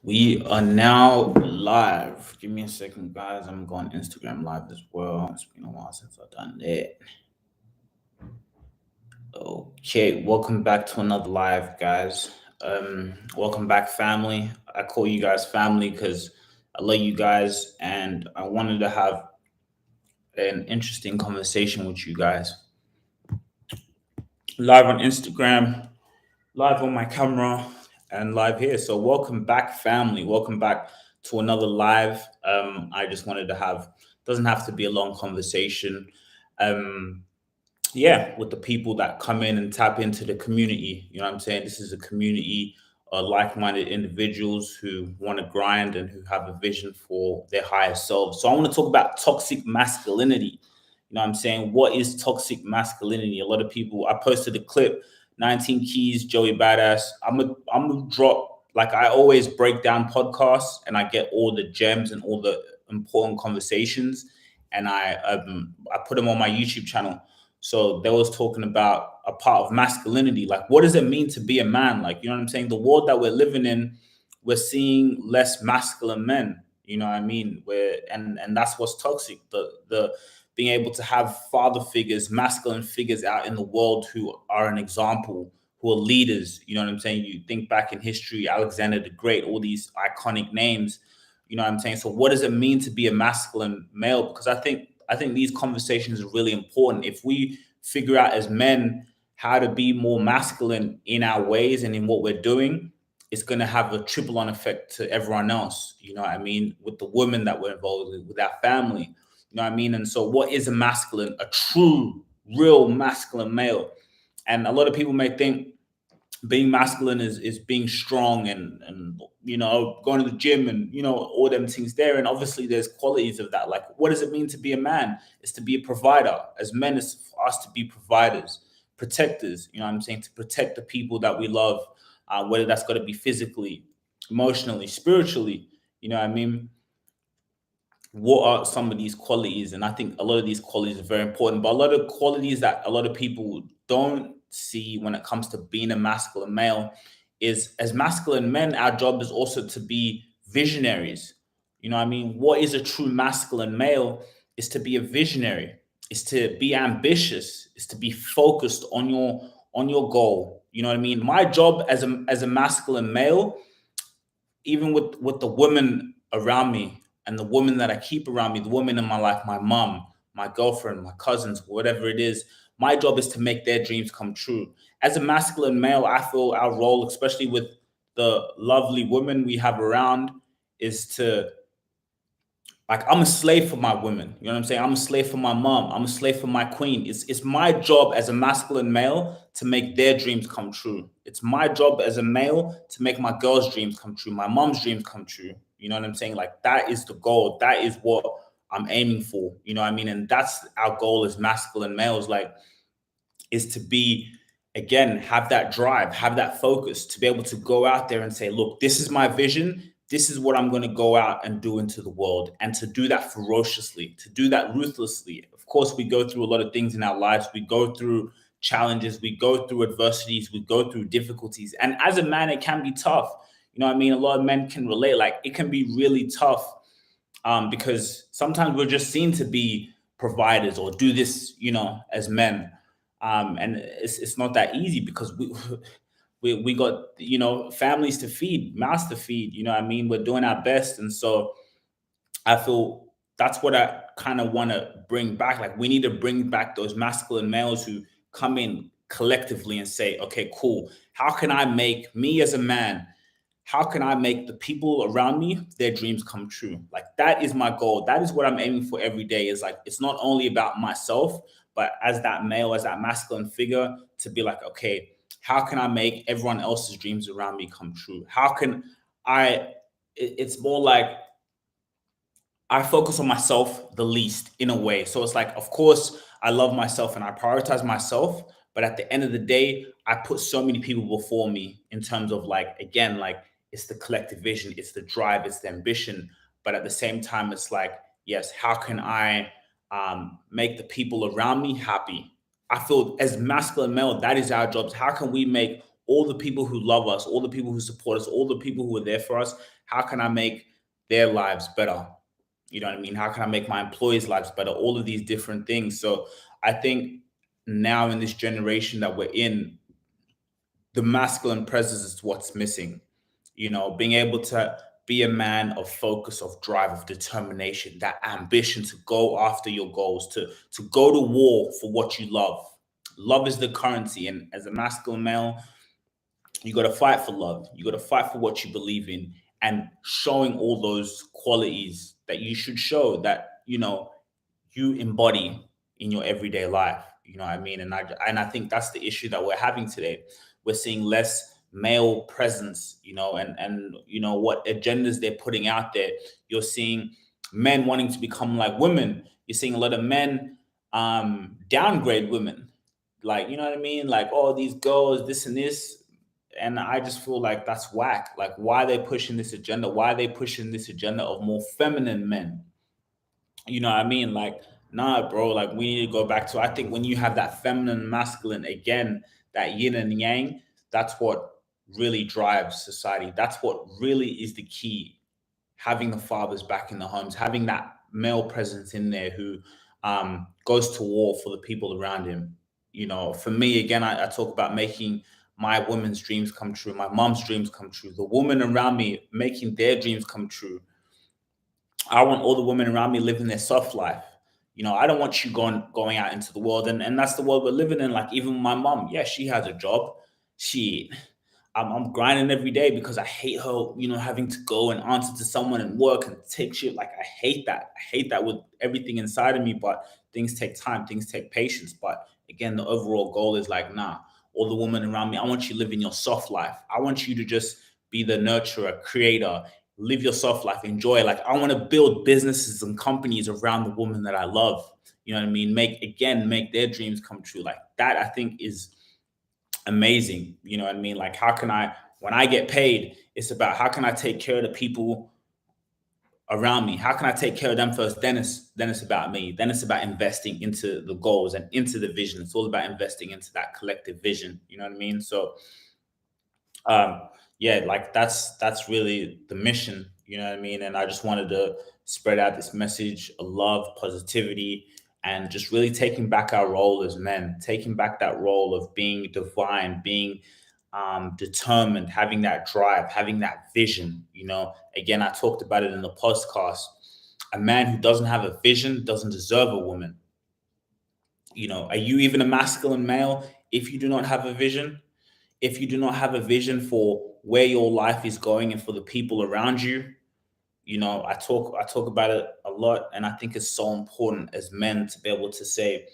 We are now live. Give me a second, guys. I'm going Instagram live as well. It's been a while since I've done that. Okay, welcome back to another live, guys. Welcome back, family. I call you guys family because I love you guys, and I wanted to have an interesting conversation with you guys. Live on Instagram, live on my camera, and live here. So welcome back, family. Welcome back to another live. I just wanted to have doesn't have to be a long conversation. Um, yeah, with the people that come in and tap into the community. You know what I'm saying? This is a community of like-minded individuals who want to grind and who have a vision for their higher selves. So I want to talk about toxic masculinity. You know what I'm saying? What is toxic masculinity? A lot of people, I posted a clip, 19 keys, Joey Badass. I'm gonna drop, like I always break down podcasts and I get all the gems and all the important conversations and I put them on my YouTube channel. So they was talking about a part of masculinity. Like, what does it mean to be a man? Like, you know what I'm saying? The world that we're living in, we're seeing less masculine men. You know what I mean? Where and that's what's toxic. The being able to have father figures, masculine figures out in the world who are an example, who are leaders. You know what I'm saying? You think back in history, Alexander the Great, all these iconic names. You know what I'm saying? So what does it mean to be a masculine male? Because I think these conversations are really important. If we figure out as men how to be more masculine in our ways and in what we're doing, it's going to have a triple on effect to everyone else. You know what I mean? With the women that we're involved with our family. You know what I mean? And so, what is a masculine, a true, real masculine male? And a lot of people may think being masculine is being strong and going to the gym and all them things there, and obviously there's qualities of that. Like, what does it mean to be a man? It's to be a provider. As men, it's for us to be providers, protectors. You know what I'm saying? To protect the people that we love, whether that's got to be physically, emotionally, spiritually. You know what I mean? What are some of these qualities? And I think a lot of these qualities are very important, but a lot of qualities that a lot of people don't see when it comes to being a masculine male is, as masculine men, our job is also to be visionaries. You know what I mean? What is a true masculine male is to be a visionary, is to be ambitious, is to be focused on your goal. You know what I mean? My job as a masculine male, even with the women around me and the women that I keep around me, the women in my life, my mom, my girlfriend, my cousins, whatever it is, my job is to make their dreams come true. As a masculine male, I feel our role, especially with the lovely women we have around, is to, like, I'm a slave for my women. You know what I'm saying? I'm a slave for my mom. I'm a slave for my queen. It's my job as a masculine male to make their dreams come true. It's my job as a male to make my girl's dreams come true, my mom's dreams come true. You know what I'm saying? Like, that is the goal. That is what I'm aiming for. You know what I mean? And that's our goal as masculine males. Like, is to be, again, have that drive, have that focus, to be able to go out there and say, look, this is my vision, this is what I'm going to go out and do into the world, and to do that ferociously, to do that ruthlessly. Of course, we go through a lot of things in our lives. We go through challenges, we go through adversities, we go through difficulties, and as a man, it can be tough. You know what I mean? A lot of men can relate. Like, it can be really tough, because sometimes we're just seen to be providers or do this, as men. And it's not that easy because we got, families to feed, mouths to feed. You know what I mean? We're doing our best, and so I feel that's what I kind of want to bring back. Like, we need to bring back those masculine males who come in collectively and say, okay, cool. How can I make me as a man? How can I make the people around me, their dreams come true? Like, that is my goal. That is what I'm aiming for every day. Is like, it's not only about myself, but as that male, as that masculine figure, to be like, okay, how can I make everyone else's dreams around me come true? How can I? It's more like I focus on myself the least, in a way. So it's like, of course, I love myself and I prioritize myself. But at the end of the day, I put so many people before me in terms of, like, again, like, it's the collective vision, it's the drive, it's the ambition. But at the same time, it's like, yes, how can I make the people around me happy? I feel as masculine male, that is our jobs. How can we make all the people who love us, all the people who support us, all the people who are there for us, how can I make their lives better? You know what I mean? How can I make my employees' lives better? All of these different things. So I think now in this generation that we're in, the masculine presence is what's missing. Being able to be a man of focus, of drive, of determination, that ambition to go after your goals, to go to war for what you love. Love is the currency, and as a masculine male, you got to fight for love. You got to fight for what you believe in, and showing all those qualities that you should show, that you embody in your everyday life. You know what I mean? And I think that's the issue that we're having today. We're seeing less male presence, and what agendas they're putting out there. You're seeing men wanting to become like women. You're seeing a lot of men downgrade women. Like, you know what I mean? Like, oh, these girls, this and this. And I just feel like that's whack. Like, why are they pushing this agenda? Why are they pushing this agenda of more feminine men? You know what I mean? Like, nah, bro, like we need to go back to, I think when you have that feminine, masculine, again, that yin and yang, that's what really drives society. That's what really is the key. Having the fathers back in the homes, having that male presence in there who goes to war for the people around him. For me, again, I talk about making my women's dreams come true, my mom's dreams come true, the women around me making their dreams come true. I want all the women around me living their soft life. I don't want you going out into the world, and that's the world we're living in. Like, even my mom, yeah, she has a job. She I'm grinding every day because I hate her, having to go and answer to someone and work and take shit. Like, I hate that. I hate that with everything inside of me. But things take time, things take patience. But again, the overall goal is like, nah, all the women around me, I want you living your soft life. I want you to just be the nurturer, creator, live your soft life, enjoy. Like, I want to build businesses and companies around the woman that I love. You know what I mean? Make their dreams come true. Like, that, I think, is amazing. You know what I mean? Like, when I get paid, it's about how can I take care of the people around me? How can I take care of them first? Then it's about me. Then it's about investing into the goals and into the vision. It's all about investing into that collective vision. You know what I mean? So um yeah, like that's really the mission. You know what I mean? And I just wanted to spread out this message of love, positivity, and just really taking back our role as men, taking back that role of being divine, being determined, having that drive, having that vision. Again, I talked about it in the podcast. A man who doesn't have a vision doesn't deserve a woman. Are you even a masculine male if you do not have a vision? If you do not have a vision for where your life is going and for the people around you. I talk about it a lot, and I think it's so important as men to be able to say,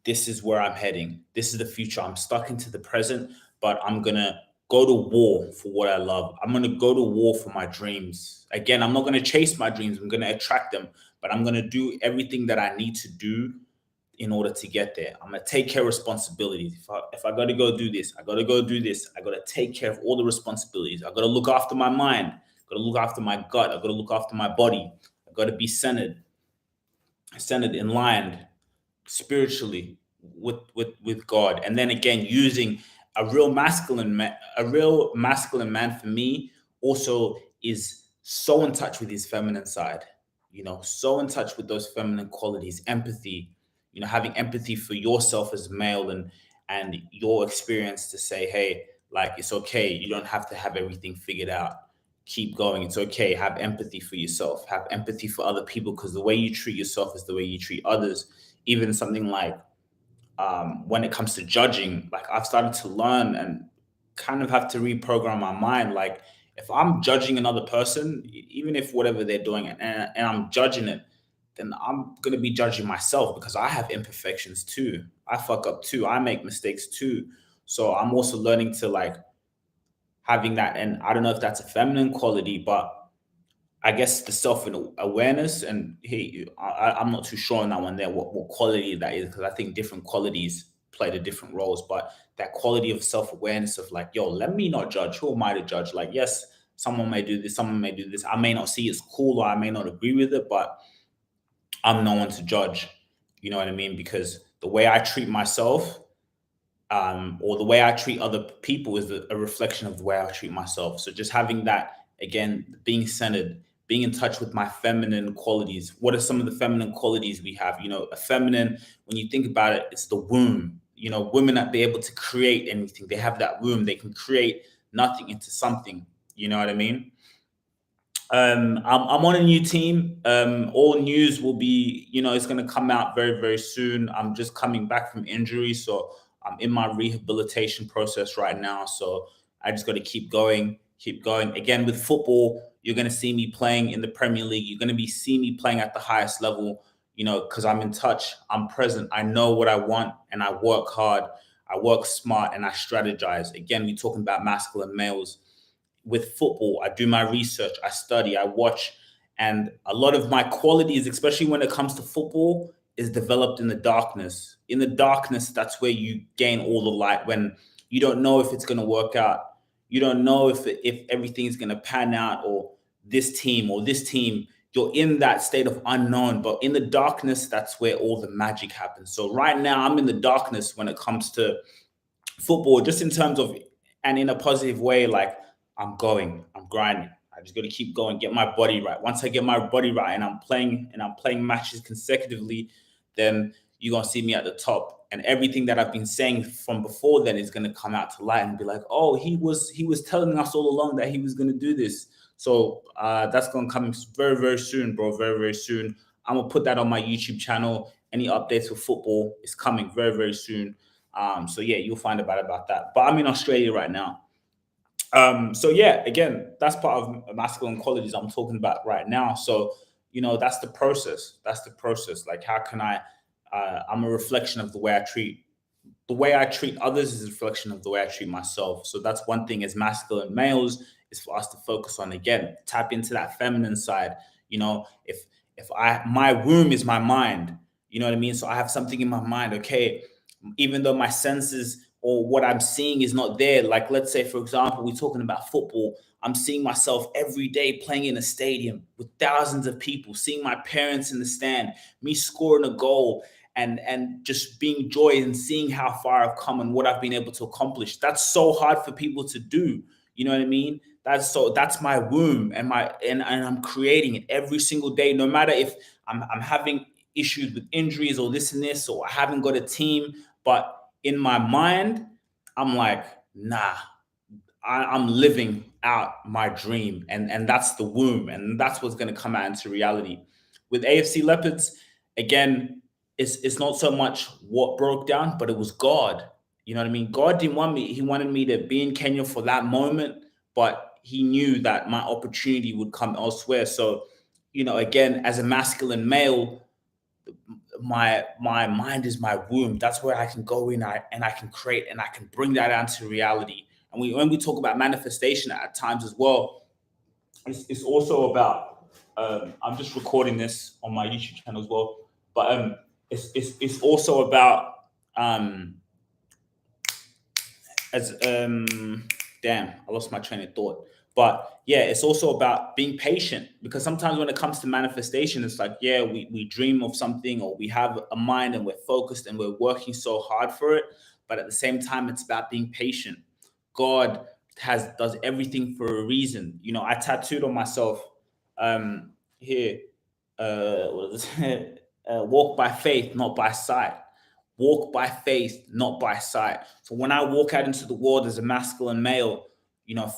this is where I'm heading, this is the future. I'm stuck into the present, but I'm gonna go to war for what I love. I'm gonna go to war for my dreams. Again, I'm not gonna chase my dreams, I'm gonna attract them, but I'm gonna do everything that I need to do in order to get there. I'm gonna take care of responsibilities. If I gotta go do this, I gotta go do this. I gotta take care of all the responsibilities. I gotta look after my mind. I gotta look after my gut. I gotta look after my body. I gotta be centered in line spiritually with God. And then again, using a real masculine man for me also is so in touch with his feminine side. So in touch with those feminine qualities, empathy. Having empathy for yourself as male, and your experience, to say, hey, like, it's okay. You don't have to have everything figured out. Keep going. It's okay. Have empathy for yourself. Have empathy for other people, because the way you treat yourself is the way you treat others. Even something like, when it comes to judging, like, I've started to learn and kind of have to reprogram my mind. Like, if I'm judging another person, even if whatever they're doing, and I'm judging it, then I'm going to be judging myself, because I have imperfections too. I fuck up too. I make mistakes too. So I'm also learning to, like, having that. And I don't know if that's a feminine quality, but I guess the self awareness, and hey, I'm not too sure on that one there, what quality that is, because I think different qualities play the different roles. But that quality of self awareness of, like, yo, let me not judge. Who am I to judge? Like, yes, someone may do this, someone may do this. I may not see it's cool, or I may not agree with it, but I'm no one to judge. You know what I mean? Because the way I treat myself, or the way I treat other people is a reflection of the way I treat myself. So just having that, again, being centered, being in touch with my feminine qualities. What are some of the feminine qualities we have? A feminine, when you think about it, it's the womb. Women that be able to create anything. They have that womb. They can create nothing into something. You know what I mean? I'm on a new team. All news will be, it's going to come out very, very soon. I'm just coming back from injury, so I'm in my rehabilitation process right now. So I just got to keep going, keep going. Again, with football, you're going to see me playing in the Premier League. You're going to be see me playing at the highest level, because I'm in touch. I'm present. I know what I want, and I work hard. I work smart, and I strategize. Again, we're talking about masculine males. With football, I do my research, I study, I watch, and a lot of my qualities, especially when it comes to football, is developed in the darkness. In the darkness, that's where you gain all the light. When you don't know if it's going to work out, you don't know if everything's going to pan out, or this team or this team. You're in that state of unknown, but in the darkness, that's where all the magic happens. So right now, I'm in the darkness when it comes to football, just in terms of, and in a positive way, like I'm grinding. I just got to keep going, get my body right. Once I get my body right, and I'm playing matches consecutively, then you're gonna see me at the top. And everything that I've been saying from before then is gonna come out to light and be like, oh, he was telling us all along that he was gonna do this. So that's gonna come very, very soon, bro. Very, very soon. I'm gonna put that on my YouTube channel. Any updates with football is coming very, very soon. So yeah, you'll find about that. But I'm in Australia right now. So yeah, again, that's part of masculine qualities I'm talking about right now. So, that's the process. That's the process. Like, how can I'm a reflection of the way I treat others is a reflection of the way I treat myself. So that's one thing as masculine males is for us to focus on. Again, tap into that feminine side. If my womb is my mind, you know what I mean? So I have something in my mind, okay, even though my senses or what I'm seeing is not there. Like, let's say, for example, we're talking about football. I'm seeing myself every day playing in a stadium with thousands of people, seeing my parents in the stand, me scoring a goal, and just being joy and seeing how far I've come and what I've been able to accomplish. That's so hard for people to do. You know what I mean? That's my womb, and I'm creating it every single day, no matter if I'm having issues with injuries or this and this, or I haven't got a team. But in my mind, I'm like, nah, I'm living out my dream, and that's the womb, and that's what's going to come out into reality. With AFC Leopards, again, it's not so much what broke down, but it was God. You know what I mean? God didn't want me. He wanted me to be in Kenya for that moment, but he knew that my opportunity would come elsewhere. So, again, as a masculine male, my mind is my womb. That's where I can go in, and I can create, and I can bring that out to reality. And when we talk about manifestation at times as well, it's also about. I'm just recording this on my YouTube channel as well, but it's also about um, as damn, I lost my train of thought. But yeah, it's also about being patient, because sometimes when it comes to manifestation, it's like, yeah, we dream of something, or we have a mind and we're focused and we're working so hard for it. But at the same time, it's about being patient. God does everything for a reason. I tattooed on myself here, what is it? Walk by faith, not by sight. Walk by faith, not by sight. So when I walk out into the world as a masculine male,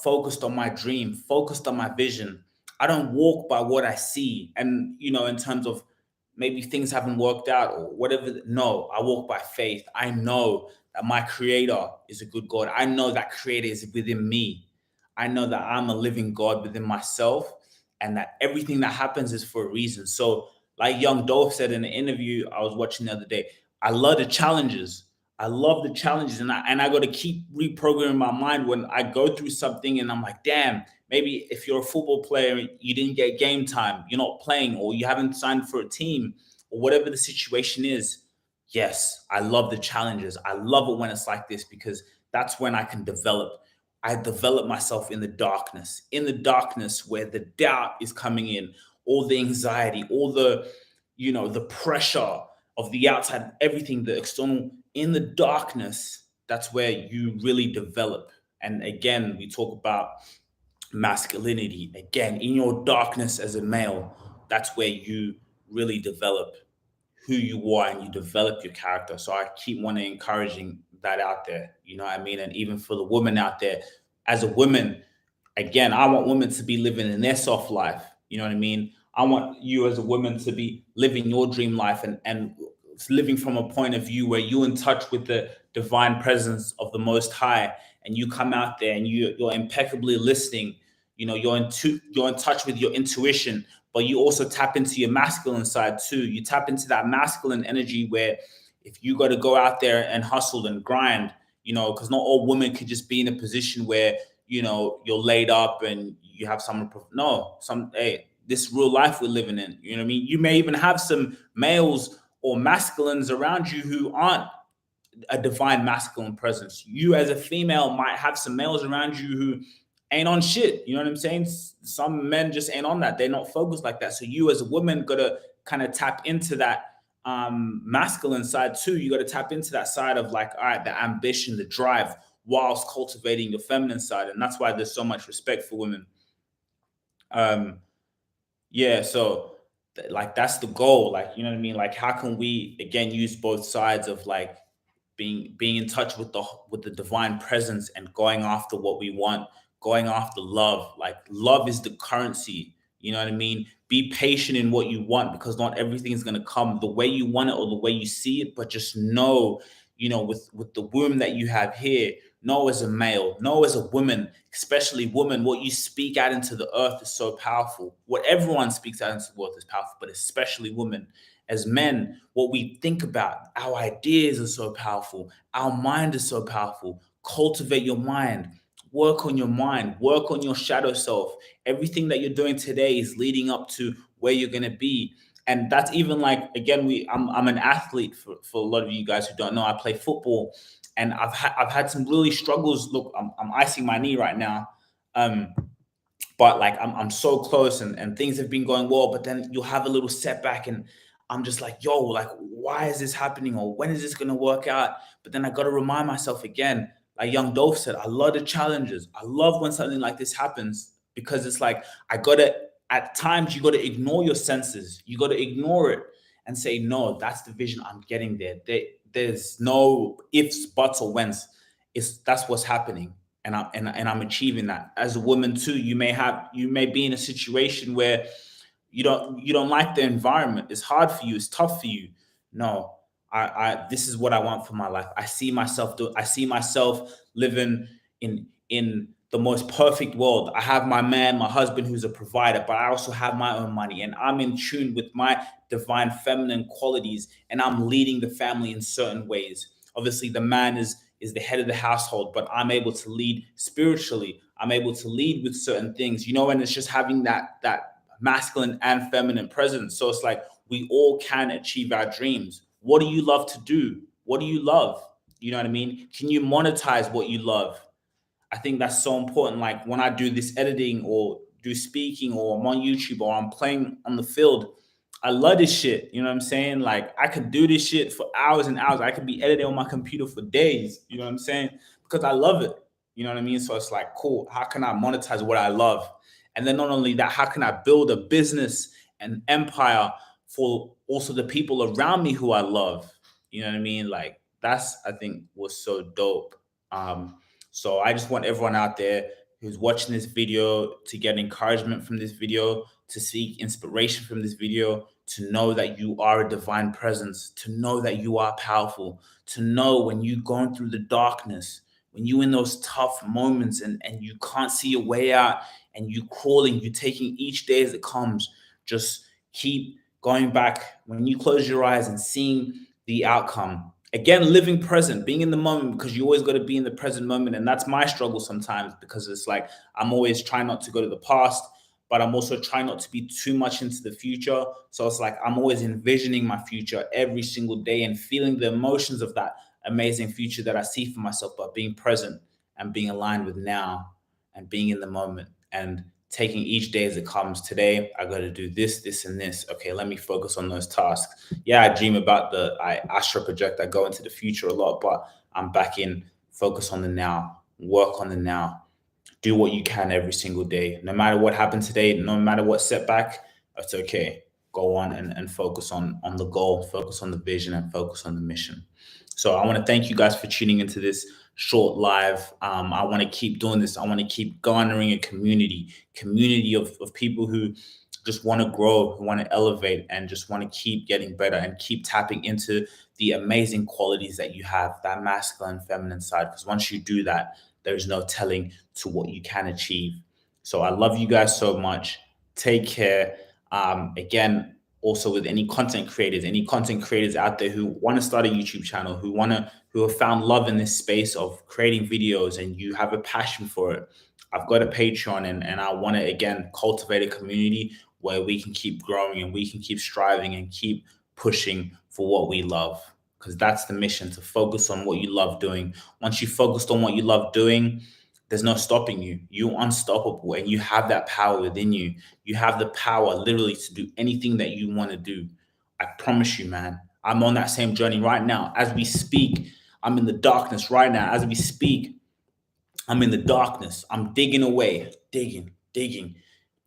focused on my dream, focused on my vision, I don't walk by what I see. And, in terms of maybe things haven't worked out or whatever. No, I walk by faith. I know that my creator is a good God. I know that creator is within me. I know that I'm a living God within myself, and that everything that happens is for a reason. So, like Young Dolph said in an interview I was watching the other day, I love the challenges. I love the challenges, and I got to keep reprogramming my mind when I go through something and I'm like, damn, maybe if you're a football player, you didn't get game time, you're not playing, or you haven't signed for a team, or whatever the situation is. Yes, I love the challenges. I love it when it's like this, because that's when I can develop. I develop myself in the darkness where the doubt is coming in, all the anxiety, all the pressure of the outside, everything, the external. In the darkness, that's where you really develop. And again, we talk about masculinity. Again, in your darkness as a male, that's where you really develop who you are and you develop your character. So I keep wanting encouraging that out there. You know what I mean? And even for the women out there, as a woman, again, I want women to be living in their soft life. You know what I mean? I want you as a woman to be living your dream life and living from a point of view where you're in touch with the divine presence of the Most High, and you come out there and you're impeccably listening. You know, you're in touch with your intuition, but you also tap into your masculine side too. You tap into that masculine energy where if you got to go out there and hustle and grind, you know, because not all women could just be in a position where, you know, you're laid up and you have someone. No, hey, this real life we're living in. You know what I mean? You may even have some males or masculines around you who aren't a divine masculine presence. You as a female might have some males around you who ain't on shit. You know what I'm saying? Some men just ain't on that. They're not focused like that. So you as a woman gotta kind of tap into that masculine side too. You gotta tap into that side of like, all right, the ambition, the drive, whilst cultivating your feminine side. And that's why there's so much respect for women. Um, yeah, so like that's the goal. Like, you know what I mean? Like, how can we again use both sides of like being in touch with the divine presence and going after what we want, going after love. Like love is the currency. You know what I mean? Be patient in what you want because not everything is going to come the way you want it or the way you see it, but just know, you know, with the womb that you have here, know as a male, know as a woman, especially woman, what you speak out into the earth is so powerful. What everyone speaks out into the earth is powerful, but especially women. As men, what we think about, our ideas are so powerful. Our mind is so powerful. Cultivate your mind. Work on your mind. Work on your shadow self. Everything that you're doing today is leading up to where you're going to be. And that's even like, again, I'm an athlete for a lot of you guys who don't know. I play football and I've had some really struggles. Look, I'm icing my knee right now. Um, but like I'm so close and things have been going well, but then you'll have a little setback and I'm just like, yo, like, why is this happening? Or when is this gonna work out? But then I gotta remind myself again, like young Dolph said, I love the challenges. I love when something like this happens because it's like I gotta at times you gotta ignore your senses. You gotta ignore it and say, no, that's the vision. I'm getting there. There's no ifs, buts, or whens. It's that's what's happening and I'm achieving that. As a woman too, you may be in a situation where you don't like the environment. It's hard for you. It's tough for you. No, I this is what I want for my life. I see myself living in the most perfect world. I have my man, my husband who's a provider, but I also have my own money and I'm in tune with my divine feminine qualities and I'm leading the family in certain ways. Obviously, the man is the head of the household, but I'm able to lead spiritually. I'm able to lead with certain things, you know, and it's just having that masculine and feminine presence. So it's like we all can achieve our dreams. What do you love to do? What do you love? You know what I mean? Can you monetize what you love? I think that's so important. Like when I do this editing or do speaking or I'm on YouTube or I'm playing on the field, I love this shit. You know what I'm saying? Like I could do this shit for hours and hours. I could be editing on my computer for days. You know what I'm saying? Because I love it. You know what I mean? So it's like, cool. How can I monetize what I love? And then not only that, how can I build a business and empire for also the people around me who I love? You know what I mean? Like that's I think was so dope. So I just want everyone out there who's watching this video to get encouragement from this video, to seek inspiration from this video, to know that you are a divine presence, to know that you are powerful, to know when you're going through the darkness, when you're in those tough moments and you can't see your way out and you crawling, you're taking each day as it comes, just keep going back when you close your eyes and seeing the outcome. Again, living present, being in the moment, because you always got to be in the present moment. And that's my struggle sometimes because it's like I'm always trying not to go to the past, but I'm also trying not to be too much into the future. So it's like I'm always envisioning my future every single day and feeling the emotions of that amazing future that I see for myself, but being present and being aligned with now and being in the moment and taking each day as it comes. Today, I got to do this, this, and this. Okay, let me focus on those tasks. Yeah, I dream about I astral project. I go into the future a lot, but I'm back in Focus on the now. Work on the now. Do what you can every single day. No matter what happened today, no matter what setback, it's okay. Go on and focus on the goal, focus on the vision, and focus on the mission. So I want to thank you guys for tuning into this short live. I want to keep doing this. I want to keep garnering a community of people who just want to grow, who want to elevate, and just want to keep getting better and keep tapping into the amazing qualities that you have, that masculine, feminine side. Because once you do that, there's no telling to what you can achieve. So I love you guys so much. Take care. Again, also with any content creators out there who want to start a YouTube channel, who have found love in this space of creating videos and you have a passion for it. I've got a Patreon and I want to again cultivate a community where we can keep growing and we can keep striving and keep pushing for what we love. Because that's the mission, to focus on what you love doing. Once you focused on what you love doing, there's no stopping you. You're unstoppable and you have that power within you. You have the power literally to do anything that you want to do. I promise you, man. I'm on that same journey right now. As we speak, I'm in the darkness right now. As we speak, I'm in the darkness. I'm digging away, digging.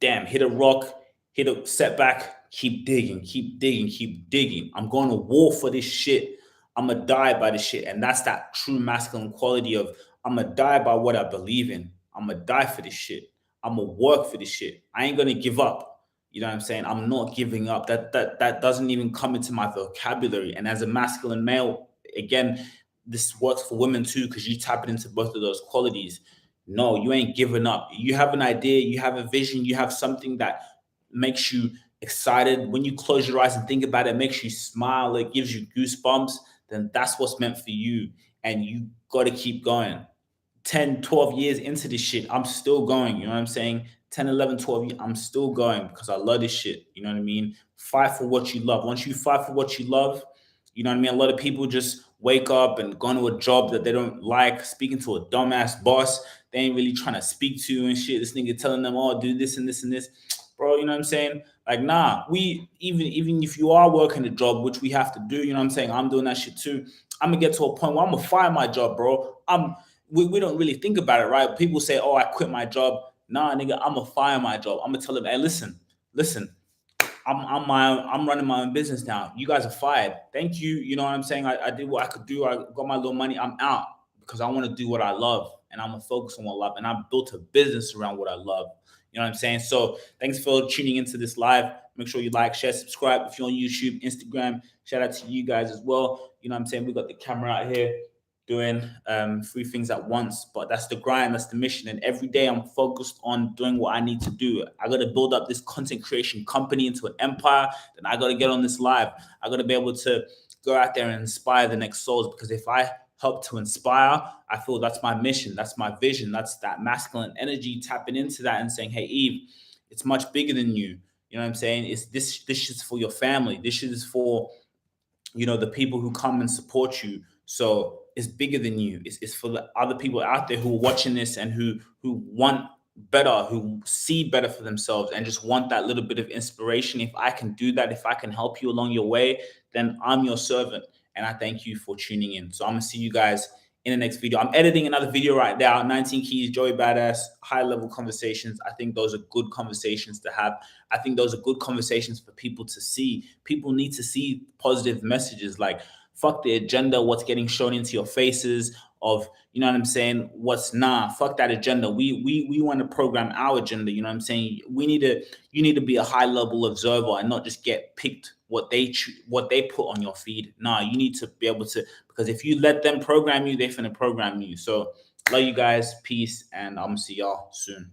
Damn, hit a rock, hit a setback, keep digging, keep digging, keep digging. I'm going to war for this shit. I'm going to die by this shit. And that's that true masculine quality of I'm going to die by what I believe in. I'm going to die for this shit. I'm going to work for this shit. I ain't going to give up. You know what I'm saying? I'm not giving up. That doesn't even come into my vocabulary. And as a masculine male, again, this works for women too, because you tap it into both of those qualities. No, you ain't giving up. You have an idea, you have a vision, you have something that makes you excited. When you close your eyes and think about it, it makes you smile, it gives you goosebumps, then that's what's meant for you. And you got to keep going. 10, 12 years into this shit, I'm still going. You know what I'm saying? 10, 11, 12 years, I'm still going because I love this shit. You know what I mean? Fight for what you love. Once you fight for what you love, you know what I mean? A lot of people just wake up and go into a job that they don't like, speaking to a dumbass boss they ain't really trying to speak to and shit. This nigga telling them, oh, do this and this and this. Bro, you know what I'm saying? Like, nah, we even if you are working a job, which we have to do, you know what I'm saying? I'm doing that shit too. I'm gonna get to a point where I'm gonna fire my job, bro. We don't really think about it, right? People say, oh, I quit my job. Nah, nigga, I'm gonna fire my job. I'm gonna tell them, hey, listen, I'm running my own business now. You guys are fired. Thank you. You know what I'm saying? I did what I could do. I got my little money. I'm out because I want to do what I love and I'm gonna focus on what I love. And I built a business around what I love. You know what I'm saying? So thanks for tuning into this live. Make sure you like, share, subscribe. If you're on YouTube, Instagram, shout out to you guys as well. You know what I'm saying? We got the camera out here doing 3 things at once, but that's the grind, that's the mission. And every day I'm focused on doing what I need to do. I got to build up this content creation company into an empire. Then I got to get on this live. I got to be able to go out there and inspire the next souls, because if I help to inspire, I feel that's my mission, that's my vision, that's that masculine energy, tapping into that and saying, hey, Eve, it's much bigger than you. You know what I'm saying? It's this is for your family. This is for, you know, the people who come and support you. So it's bigger than you. It's for the other people out there who are watching this and who want better, who see better for themselves and just want that little bit of inspiration. If I can do that, if I can help you along your way, then I'm your servant. And I thank you for tuning in. So I'm gonna see you guys in the next video. I'm editing another video right now, 19 keys, Joey Badass, high level conversations. I think those are good conversations to have. I think those are good conversations for people to see. People need to see positive messages, like fuck the agenda, what's getting shown into your faces of, you know what I'm saying, what's fuck that agenda. We want to program our agenda, you know what I'm saying? You need to be a high level observer and not just get picked what they put on your feed. Nah, you need to be able to, because if you let them program you, they're finna program you. So love you guys, peace, and I'm gonna see y'all soon.